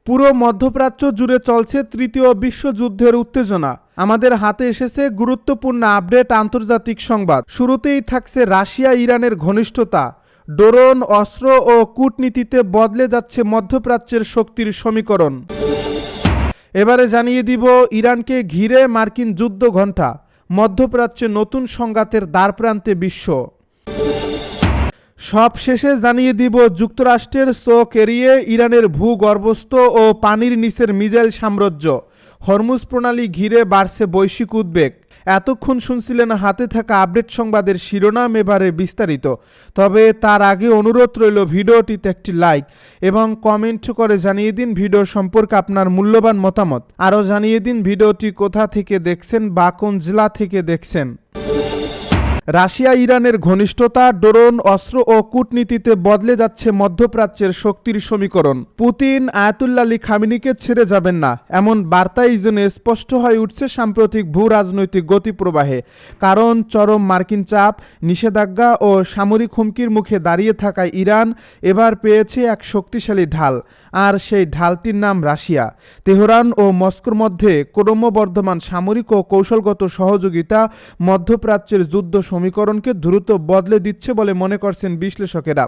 পুরো মধ্যপ্রাচ্য জুড়ে চলছে তৃতীয় বিশ্বযুদ্ধের উত্তেজনা। আমাদের হাতে এসেছে গুরুত্বপূর্ণ আপডেট আন্তর্জাতিক সংবাদ। শুরুতেই থাকছে রাশিয়া ইরানের ঘনিষ্ঠতা, ড্রোন, অস্ত্র ও কূটনীতিতে বদলে যাচ্ছে মধ্যপ্রাচ্যের শক্তির সমীকরণ। এবারে জানিয়ে দিব ইরানকে ঘিরে মার্কিন যুদ্ধ ঘণ্টা, মধ্যপ্রাচ্যে নতুন সংঘাতের দ্বারপ্রান্তে বিশ্ব। সব শেষে জানিয়ে দিব যুক্তরাষ্ট্রের চোখ এড়িয়ে ইরানের ভূগর্ভস্থ ও পানির নিচের মিসাইল সাম্রাজ্য, হরমুজ প্রণালী ঘিরে বাড়ছে বৈশ্বিক উদ্বেগ। এতক্ষণ শুনছিলেন হাতে থাকা আপডেট সংবাদের শিরোনাম, এবারে বিস্তারিত। তবে তার আগে অনুরোধ রইল ভিডিওটিতে একটি লাইক এবং কমেন্ট করে জানিয়ে দিন ভিডিও সম্পর্কে আপনার মূল্যবান মতামত। আরও জানিয়ে দিন ভিডিওটি কোথা থেকে দেখছেন বা কোন জেলা থেকে দেখছেন। রাশিয়া ইরানের ঘনিষ্ঠতা, ড্রোন, অস্ত্র ও কূটনীতিতে বদলে যাচ্ছে মধ্যপ্রাচ্যের শক্তির সমীকরণ। পুতিন আয়াতুল্লাহ আলী খামেনিকে ছেড়ে যাবেন না, এমন বার্তাই যেন স্পষ্ট হয়ে উঠছে সাম্প্রতিক ভূ রাজনৈতিক গতিপ্রবাহে। কারণ চরম মার্কিন চাপ, নিষেধাজ্ঞা ও সামরিক হুমকির মুখে দাঁড়িয়ে থাকা ইরান এবার পেয়েছে এক শক্তিশালী ঢাল, আর সেই ঢালটির নাম রাশিয়া। তেহরান ও মস্কোর মধ্যে ক্রমবর্ধমান সামরিক ও কৌশলগত সহযোগিতা মধ্যপ্রাচ্যের যুদ্ধ সমীকরণকে দ্রুত বদলে দিচ্ছে বলে মনে করছেন বিশ্লেষকেরা।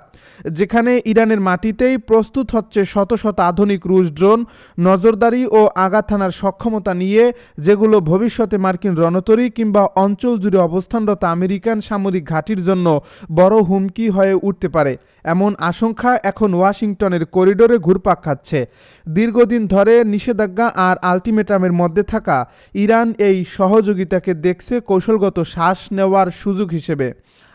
যেখানে ইরানের মাটিতেই প্রস্তুত হচ্ছে শত শত আধুনিক রুশ ড্রোন, নজরদারি ও আঘাত হানার সক্ষমতা নিয়ে, যেগুলো ভবিষ্যতে মার্কিন রণতরী কিংবা অঞ্চল জুড়ে অবস্থানরত আমেরিকান সামরিক ঘাঁটির জন্য বড় হুমকি হয়ে উঠতে পারে, এমন আশঙ্কা এখন ওয়াশিংটনের করিডোরে ঘুরপাক খাচ্ছে। দীর্ঘদিন ধরে নিষেধাজ্ঞা আর আলটিমেটামের মধ্যে থাকা ইরান এই সহযোগিতাকে দেখছে কৌশলগত শ্বাস নেওয়ার সুযোগ হিসেবে,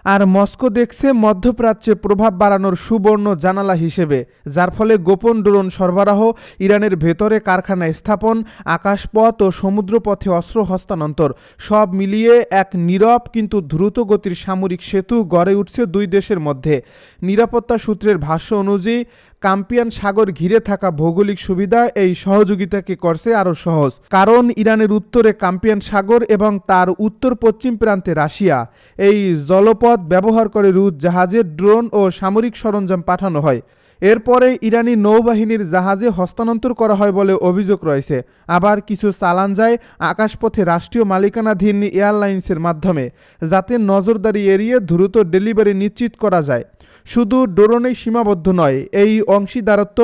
আর মস্কো দেখছে মধ্যপ্রাচ্যে প্রভাব বাড়ানোর সুবর্ণ জানালা হিসেবে, যার ফলে গোপন ড্রোন সরবরাহ, ইরানের ভেতরে কারখানা স্থাপন, আকাশপথ ও সমুদ্রপথে অস্ত্র হস্তান্তর সব মিলিয়ে এক নীরব কিন্তু দ্রুত গতির সামরিক সেতু গড়ে উঠছে দুই দেশের মধ্যে। নিরাপত্তা সূত্রের ভাষ্য অনুযায়ী কাস্পিয়ান সাগর ঘিরে থাকা ভৌগোলিক সুবিধা এই সহযোগিতাকে করছে আরও সহজ। কারণ ইরানের উত্তরে কাস্পিয়ান সাগর এবং তার উত্তর পশ্চিম প্রান্তে রাশিয়া। এই জলপথ ব্যবহার করে রুশ জাহাজে ড্রোন ও সামরিক সরঞ্জাম পাঠানো হয়। এরপরে ইরানি নৌবাহিনীর জাহাজে হস্তান্তর করা হয় বলে অভিযোগ রয়েছে। আবার কিছু চালান যায় আকাশপথে রাষ্ট্রীয় মালিকানাধীন এয়ারলাইন্সের মাধ্যমে, যাতে নজরদারি এড়িয়ে দ্রুত ডেলিভারি নিশ্চিত করা যায়। শুধু ড্রোনেই সীমাবদ্ধ নয়, এই অংশীদারত্ব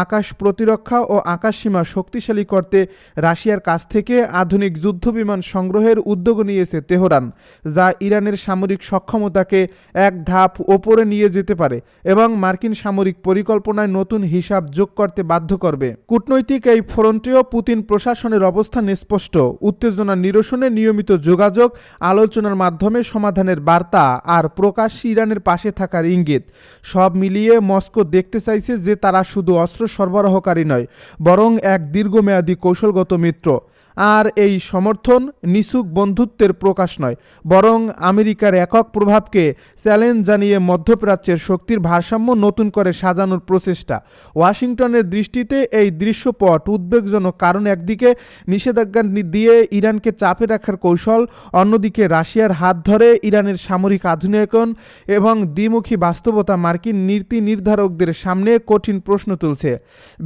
আকাশ প্রতিরক্ষা ও আকাশ সীমা শক্তিশালী করতে রাশিয়ার কাছ থেকে আধুনিক যুদ্ধবিমান সংগ্রহের উদ্যোগ নিয়েছে তেহরান, যা ইরানের সামরিক সক্ষমতাকে এক ধাপ ওপরে নিয়ে যেতে পারে এবং মার্কিন সামরিক পরিকল্পনায় নতুন হিসাব যোগ করতে বাধ্য করবে। কূটনৈতিক এই ফ্রন্টেও পুতিন প্রশাসনের অবস্থান স্পষ্ট। উত্তেজনা নিরসনে নিয়মিত যোগাযোগ, আলোচনার মাধ্যমে সমাধানের বার্তা আর প্রকাশ্যে ইরানের পাশে থাকার ইঙ্গিত, সব মিলিয়ে মস্কো দেখতে চাইছে যে তারা শুধু অস্ত্র সরবরাহকারী নয়, বরং এক দীর্ঘমেয়াদী কৌশলগত মিত্র। আর এই সমর্থন নিছক বন্ধুত্বের প্রকাশ নয়, বরং আমেরিকার একক প্রভাবকে চ্যালেঞ্জ জানিয়ে মধ্যপ্রাচ্যের শক্তির ভারসাম্য নতুন করে সাজানোর প্রচেষ্টা। ওয়াশিংটনের দৃষ্টিতে এই দৃশ্যপট উদ্বেগজনক, কারণ একদিকে নিষেধাজ্ঞা দিয়ে ইরানকে চাপে রাখার কৌশল, অন্যদিকে রাশিয়ার হাত ধরে ইরানের সামরিক আধুনিকরণ এবং দ্বিমুখী বাস্তবতা মার্কিন নীতি নির্ধারকদের সামনে কঠিন প্রশ্ন তুলছে।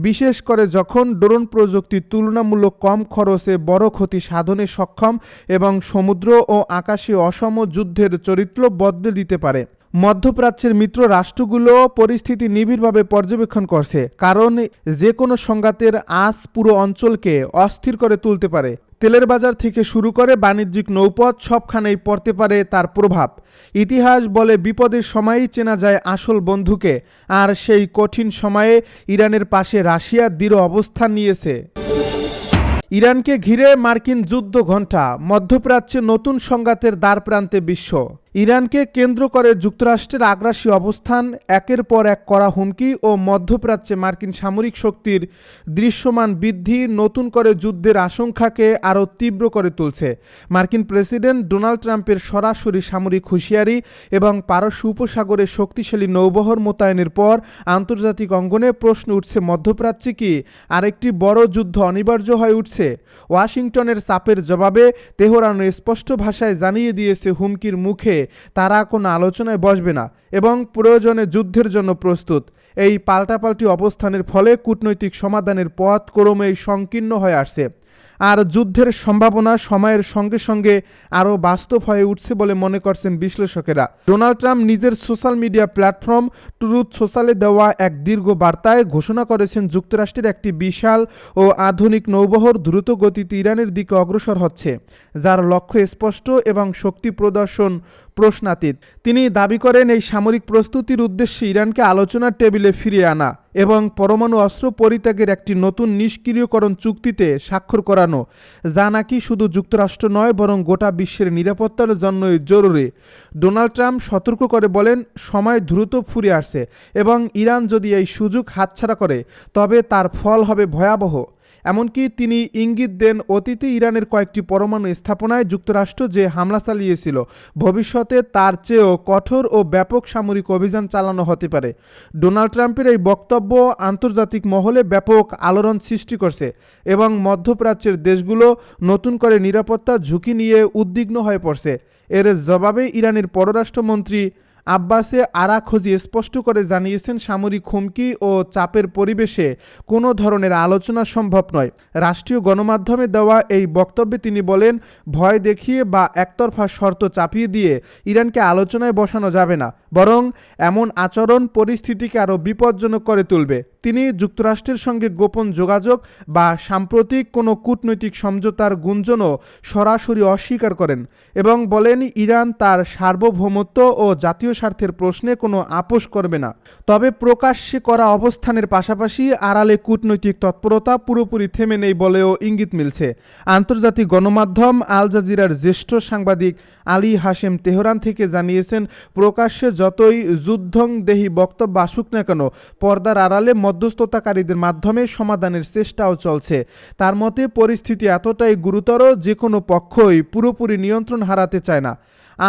বিশেষ করে যখন ড্রোন প্রযুক্তি তুলনামূলক কম খরচে বড় ক্ষতি সাধনে সক্ষম এবং সমুদ্র ও আকাশে অসম যুদ্ধের চরিত্র বদলে দিতে পারে। মধ্যপ্রাচ্যের মিত্র রাষ্ট্রগুলো পরিস্থিতি নিবিড়ভাবে পর্যবেক্ষণ করছে, কারণ যে কোনো সংঘাতের আঁচ পুরো অঞ্চলকে অস্থির করে তুলতে পারে। তেলের বাজার থেকে শুরু করে বাণিজ্যিক নৌপথ, সবখানেই পড়তে পারে তার প্রভাব। ইতিহাস বলে বিপদের সময়ই চেনা যায় আসল বন্ধুকে, আর সেই কঠিন সময়ে ইরানের পাশে রাশিয়া দৃঢ় অবস্থান নিয়েছে। ইরানকে ঘিরে মার্কিন যুদ্ধ ঘণ্টা, মধ্যপ্রাচ্যে নতুন সংঘাতের দ্বারপ্রান্তে বিশ্ব। ইরানকে কেন্দ্র করে যুক্তরাষ্ট্রের আগ্রাসী অবস্থান, একের পর এক কড়া হুমকি ও মধ্যপ্রাচ্যে মার্কিন সামরিক শক্তির দৃশ্যমান বৃদ্ধি নতুন করে যুদ্ধের আশঙ্কাকে আরও তীব্র করে তুলছে। মার্কিন প্রেসিডেন্ট ডোনাল্ড ট্রাম্পের সরাসরি সামরিক হুঁশিয়ারি এবং পারস্য উপসাগরে শক্তিশালী নৌবহর মোতায়েনের পর আন্তর্জাতিক অঙ্গনে প্রশ্ন উঠছে, মধ্যপ্রাচ্যে কি আরেকটি বড় যুদ্ধ অনিবার্য হয়ে উঠছে? ওয়াশিংটনের চাপের জবাবে তেহরান স্পষ্ট ভাষায় জানিয়ে দিয়েছে হুমকির মুখে তারা কোনো আলোচনায় বসবে না এবং প্রয়োজনে যুদ্ধের জন্য প্রস্তুত। এই পাল্টাপাল্টি অবস্থানের ফলে কূটনৈতিক সমাধানের পথ ক্রমেই সংকীর্ণ হয়ে আসছে, আর যুদ্ধের সম্ভাবনা সময়ের সঙ্গে সঙ্গে আরও বাস্তব হয়ে উঠছে বলে মনে করছেন বিশ্লেষকেরা। ডোনাল্ড ট্রাম্প নিজের সোশ্যাল মিডিয়া প্ল্যাটফর্ম ট্রুথ সোশ্যালে দেওয়া এক দীর্ঘ বার্তায় ঘোষণা করেছেন যুক্তরাষ্ট্রের একটি বিশাল ও আধুনিক নৌবহর দ্রুত গতিতে ইরানের দিকে অগ্রসর হচ্ছে, যার লক্ষ্য স্পষ্ট এবং শক্তি প্রদর্শন প্রশ্নাতীত। তিনি দাবি করেন এই সামরিক প্রস্তুতির উদ্দেশ্যে ইরানকে আলোচনার টেবিলে ফিরিয়ে আনা এবং পরমাণু অস্ত্র পরিত্যাগের একটি নতুন নিষ্ক্রিয়করণ চুক্তিতে স্বাক্ষর করানো, যা নাকি শুধু যুক্তরাষ্ট্র নয় বরং গোটা বিশ্বের নিরাপত্তার জন্যই জরুরি। ডোনাল্ড ট্রাম্প সতর্ক করে বলেন, সময় দ্রুত ফুরিয়ে আসছে এবং ইরান যদি এই সুযোগ হাতছাড়া করে তবে তার ফল হবে ভয়াবহ। এমনকি তিনি ইঙ্গিত দেন, অতীতে ইরানের কয়েকটি পরমাণু স্থাপনায় যুক্তরাষ্ট্র যে হামলা চালিয়েছিল, ভবিষ্যতে তার চেয়েও কঠোর ও ব্যাপক সামরিক অভিযান চালানো হতে পারে। ডোনাল্ড ট্রাম্পের এই বক্তব্য আন্তর্জাতিক মহলে ব্যাপক আলোড়ন সৃষ্টি করছে এবং মধ্যপ্রাচ্যের দেশগুলো নতুন করে নিরাপত্তা ঝুঁকি নিয়ে উদ্বিগ্ন হয়ে পড়ছে। এর জবাবে ইরানের পররাষ্ট্রমন্ত্রী আব্বাসে আরাখজি স্পষ্ট করে জানিয়েছেন, সামরিক হুমকি ও চাপের পরিবেশে কোনো ধরনের আলোচনা সম্ভব নয়। রাষ্ট্রীয় গণমাধ্যমে দেওয়া এই বক্তব্যে তিনি বলেন, ভয় দেখিয়ে বা একতরফা শর্ত চাপিয়ে দিয়ে ইরানকে আলোচনায় বসানো যাবে না, বরং এমন আচরণ পরিস্থিতিকে আরও বিপজ্জনক করে তুলবে। তিনি যুক্তরাষ্ট্রের সঙ্গে গোপন যোগাযোগ বা সাম্প্রতিক কোনো কূটনৈতিক সমঝোতার গুঞ্জনও সরাসরি অস্বীকার করেন এবং বলেন, ইরান তার সার্বভৌমত্ব ও জাতীয় স্বার্থের প্রশ্নে কোনো আপোষ করবে না। তবে প্রকাশ্যে করা অবস্থানের পাশাপাশি আড়ালে কূটনৈতিক তৎপরতা পুরোপুরি থেমে নেই বলেও ইঙ্গিত মিলছে। আন্তর্জাতিক গণমাধ্যম আল জাজিরার জ্যেষ্ঠ সাংবাদিক আলী হাশেম তেহরান থেকে জানিয়েছেন, প্রকাশ্যে যতই যুদ্ধংদেহী বক্তব্য আসুক না কেন, পর্দার আড়ালে মধ্যস্থতাকারীদের মাধ্যমে সমাধানের চেষ্টাও চলছে। তার মতে, পরিস্থিতি এতটাই গুরুতর যে কোনো পক্ষই পুরোপুরি নিয়ন্ত্রণ হারাতে চায় না,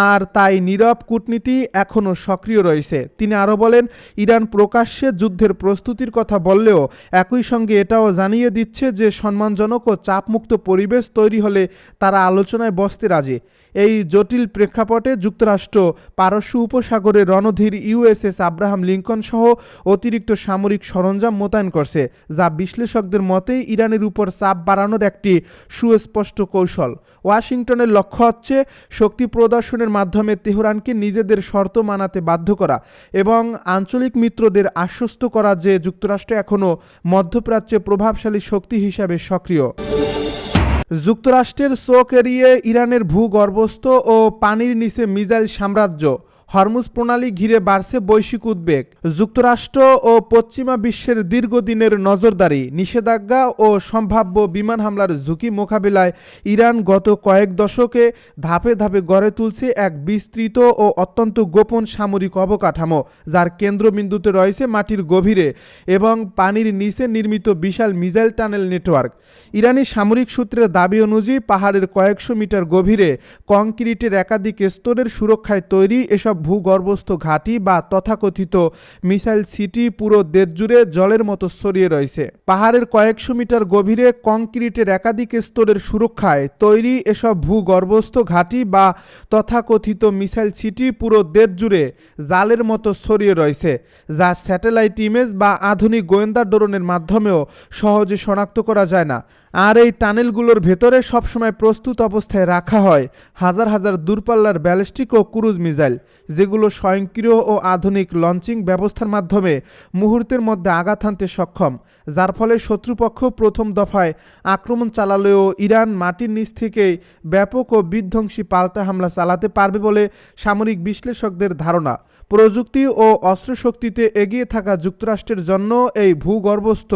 আর তাই নীরব কূটনীতি এখনও সক্রিয় রয়েছে। তিনি আরও বলেন, ইরান প্রকাশ্যে যুদ্ধের প্রস্তুতির কথা বললেও একই সঙ্গে এটাও জানিয়ে দিচ্ছে যে সম্মানজনক ও চাপমুক্ত পরিবেশ তৈরি হলে তারা আলোচনায় বসতে রাজি। এই জটিল প্রেক্ষাপটে যুক্তরাষ্ট্র পারস্য উপসাগরে রণধীর ইউএসএস আব্রাহাম লিঙ্কন সহ অতিরিক্ত সামরিক সরঞ্জাম মোতায়েন করছে, যা বিশ্লেষকদের মতে ইরানের উপর চাপ বাড়ানোর একটি সুস্পষ্ট কৌশল। ওয়াশিংটনের লক্ষ্য হচ্ছে শক্তি প্রদর্শনের মাধ্যমে তেহরানকে নিজেদের শর্ত মানাতে বাধ্য করা এবং আঞ্চলিক মিত্রদের আশ্বস্ত করা যে যুক্তরাষ্ট্র এখনও মধ্যপ্রাচ্যে প্রভাবশালী শক্তি হিসাবে সক্রিয়। যুক্তরাষ্ট্রের চোখ এড়িয়ে ইরানের ভূগর্ভস্থ ও পানির নিচে মিসাইল সাম্রাজ্য, হরমুজ প্রণালী ঘিরে বাড়ছে বৈশ্বিক উদ্বেগ। যুক্তরাষ্ট্র ও পশ্চিমা বিশ্বের দীর্ঘদিনের নজরদারি, নিষেধাজ্ঞা ও সম্ভাব্য বিমান হামলার ঝুঁকি মোকাবিলায় ইরান গত কয়েক দশকে ধাপে ধাপে গড়ে তুলছে এক বিস্তৃত ও অত্যন্ত গোপন সামরিক অবকাঠামো, যার কেন্দ্রবিন্দুতে রয়েছে মাটির গভীরে এবং পানির নিচে নির্মিত বিশাল মিসাইল টানেল নেটওয়ার্ক। ইরানি সামরিক সূত্রের দাবি অনুযায়ী পাহাড়ের কয়েকশো মিটার গভীরে কংক্রিটের একাধিক স্তরের সুরক্ষায় তৈরি এসব ভূগর্ভস্থ ঘাঁটি বা তথাকথিত মিসাইল সিটি পুরো দেশ জুড়ে জলের মতো ছড়িয়ে রয়েছে। পাহাড়ের কয়েকশো মিটার গভীরে কংক্রিটের একাধিক স্তরের সুরক্ষায় তৈরি এসব ভূগর্ভস্থ ঘাঁটি বা তথাকথিত মিসাইল সিটি পুরো দেশ জুড়ে জালের মতো ছড়িয়ে রয়েছে, যা স্যাটেলাইট ইমেজ বা আধুনিক গোয়েন্দা ড্রোনের মাধ্যমেও সহজে শনাক্ত করা যায় না। আর এই টানেলগুলোর ভেতরে সবসময় প্রস্তুত অবস্থায় রাখা হয় হাজার হাজার দূরপাল্লার ব্যালিস্টিক ও ক্রুজ মিসাইল, যেগুলো স্বয়ংক্রিয় ও আধুনিক লঞ্চিং ব্যবস্থার মাধ্যমে মুহূর্তের মধ্যে আঘাত হানতে সক্ষম, যার ফলে শত্রুপক্ষ প্রথম দফায় আক্রমণ চালালেও ইরান মাটির নিচ থেকেই ব্যাপক ও বিধ্বংসী পাল্টা হামলা চালাতে পারবে বলে সামরিক বিশ্লেষকদের ধারণা। প্রযুক্তি ও অস্ত্রশক্তিতে এগিয়ে থাকা যুক্তরাষ্ট্রের জন্য এই ভূগর্ভস্থ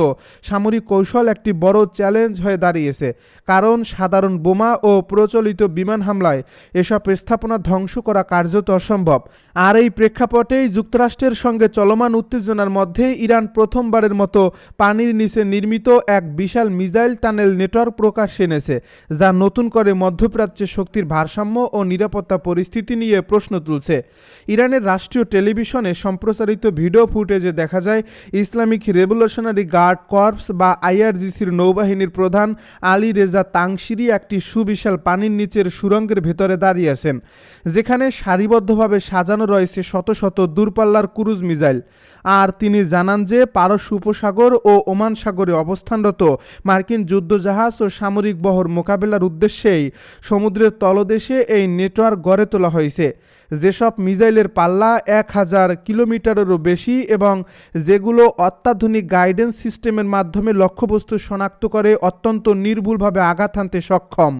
সামরিক কৌশল একটি বড় চ্যালেঞ্জ হয়ে দাঁড়িয়েছে, কারণ সাধারণ বোমা ও প্রচলিত বিমান হামলায় এসব স্থাপনা ধ্বংস করা কার্যত অসম্ভব। আর এই প্রেক্ষাপটেই যুক্তরাষ্ট্রের সঙ্গে চলমান উত্তেজনার মধ্যে ইরান প্রথমবারের মতো পানির নিচে নির্মিত এক বিশাল মিসাইল টানেল নেটওয়ার্ক প্রকাশ্যে এনেছে, যা নতুন করে মধ্যপ্রাচ্যের শক্তির ভারসাম্য ও নিরাপত্তা পরিস্থিতি নিয়ে প্রশ্ন তুলছে। ইরানের রাষ্ট্রীয় দেশীয় টেলিভিশনে সম্প্রচারিত ভিডিও ফুটেজে দেখা যায় ইসলামিক রেভলিউশনারি গার্ড কর্পস বা আইআরজিসির নৌবাহিনীর প্রধান আলী রেজা তাংশিরি একটি সুবিশাল পানির নিচের সুড়ঙ্গের ভেতরে দাঁড়িয়ে আছেন, যেখানে সারিবদ্ধভাবে সাজানো রয়েছে শত শত দূরপাল্লার ক্রুজ মিসাইল। আর তিনি জানান যে পারস্য উপসাগর ও ওমান সাগরে অবস্থানরত মার্কিন যুদ্ধজাহাজ ও সামরিক বহর মোকাবেলার উদ্দেশ্যেই সমুদ্রের তলদেশে এই নেটওয়ার্ক গড়ে তোলা হয়েছে, যেসব মিসাইলের পাল্লা 1000 কিলোমিটারেরও বেশি এবং যেগুলো অত্যাধুনিক গাইডেন্স সিস্টেমের মাধ্যমে লক্ষ্যবস্তু শনাক্ত করে অত্যন্ত নির্ভুলভাবে আঘাত হানতে সক্ষম।